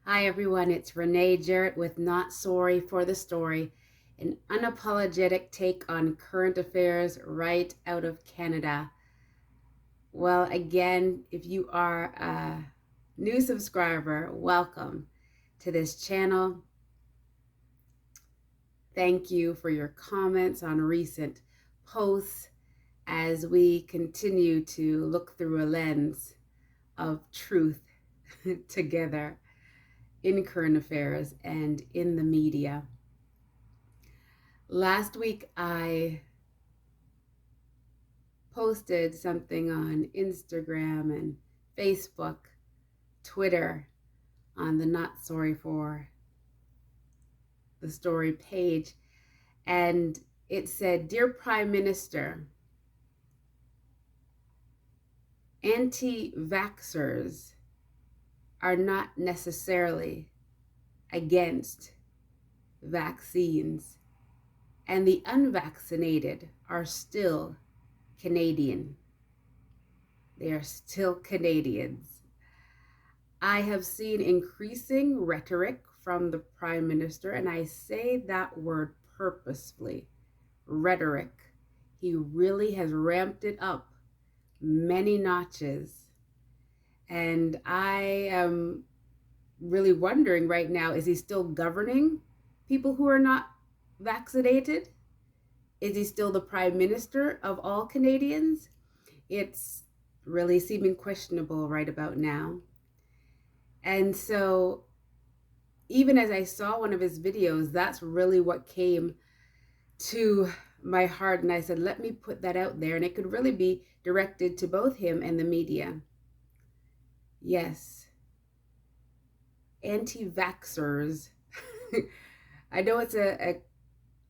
Hi everyone, it's Renae Jarrett with Not Sorry for the Story, an unapologetic take on current affairs right out of Canada. Well, again, if you are a new subscriber, welcome to this channel. Thank you for your comments on recent posts as we continue to look through a lens of truth together in current affairs and in the media. Last week, I posted something on Instagram and Facebook, Twitter, on the Not Sorry for the Story page. And it said, "Dear Prime Minister, anti-vaxxers are not necessarily against vaccines, and the unvaccinated are still Canadian. They are still Canadians." I have seen increasing rhetoric from the Prime Minister, and I say that word purposefully, rhetoric. He really has ramped it up many notches. And I am really wondering right now, is he still governing people who are not vaccinated? Is he still the Prime Minister of all Canadians? It's really seeming questionable right about now. And so even as I saw one of his videos, that's really what came to my heart. And I said, let me put that out there. And it could really be directed to both him and the media. Yes, anti-vaxxers. I know it's a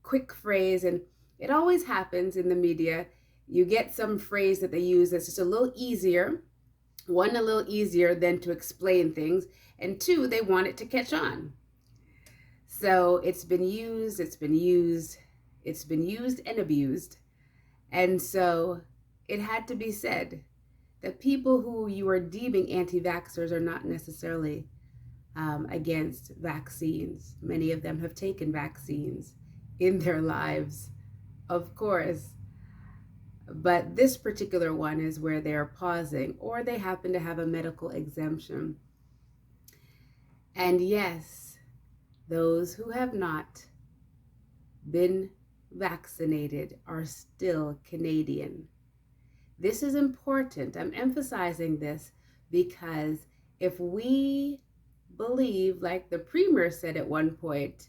quick phrase, and it always happens in the media. You get some phrase that they use that's just a little easier. One, a little easier than to explain things, and two, they want it to catch on. So it's been used and abused. And so it had to be said that people who you are deeming anti-vaxxers are not necessarily against vaccines. Many of them have taken vaccines in their lives, of course. But this particular one is where they're pausing, or they happen to have a medical exemption. And yes, those who have not been vaccinated are still Canadian. This is important. I'm emphasizing this because if we believe, like the Premier said at one point,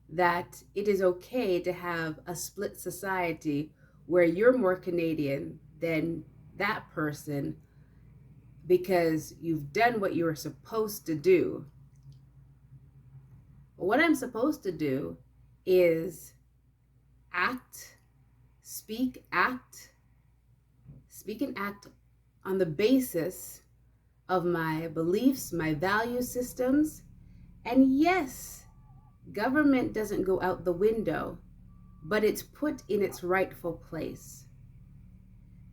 that it is okay to have a split society where you're more Canadian than that person because you've done what you were supposed to do. What I'm supposed to do is speak and act on the basis of my beliefs, my value systems. And yes, government doesn't go out the window, but it's put in its rightful place.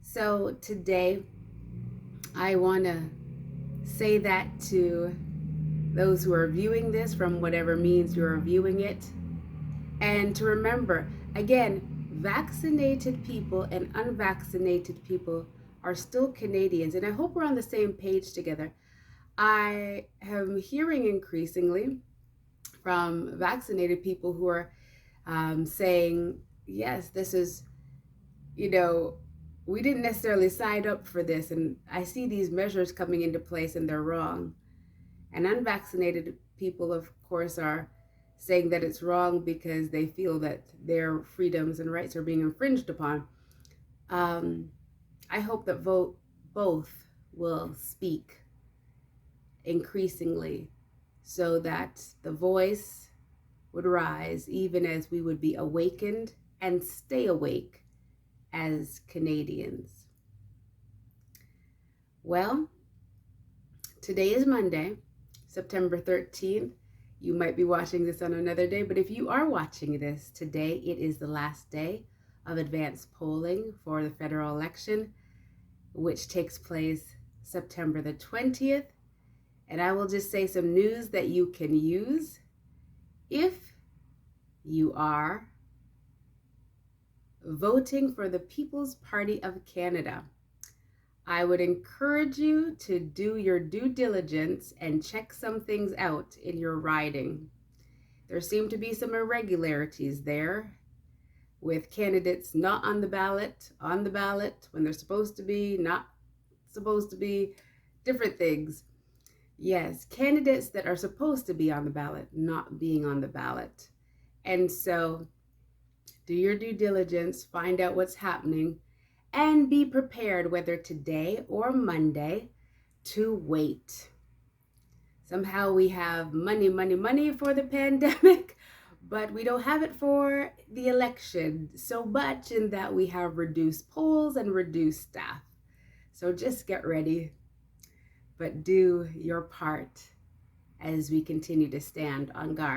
So today, I want to say that to those who are viewing this from whatever means you are viewing it. And to remember, again, vaccinated people and unvaccinated people are still Canadians. And I hope we're on the same page together. I am hearing increasingly from vaccinated people who are saying, yes, this is, we didn't necessarily sign up for this. And I see these measures coming into place and they're wrong. And unvaccinated people, of course, are saying that it's wrong because they feel that their freedoms and rights are being infringed upon. I hope that both will speak increasingly so that the voice would rise even as we would be awakened and stay awake as Canadians. Well, today is Monday, September 13th. You might be watching this on another day, but if you are watching this today, it is the last day of advanced polling for the federal election, which takes place September the 20th. And I will just say some news that you can use if you are voting for the People's Party of Canada. I would encourage you to do your due diligence and check some things out in your riding. There seem to be some irregularities there, with candidates not on the ballot when they're supposed to be, not supposed to be, different things. Yes, candidates that are supposed to be on the ballot not being on the ballot. And so do your due diligence, find out what's happening, and be prepared, whether today or Monday, to wait. Somehow we have money for the pandemic, but we don't have it for the election so much, in that we have reduced polls and reduced staff. So just get ready, but do your part as we continue to stand on guard.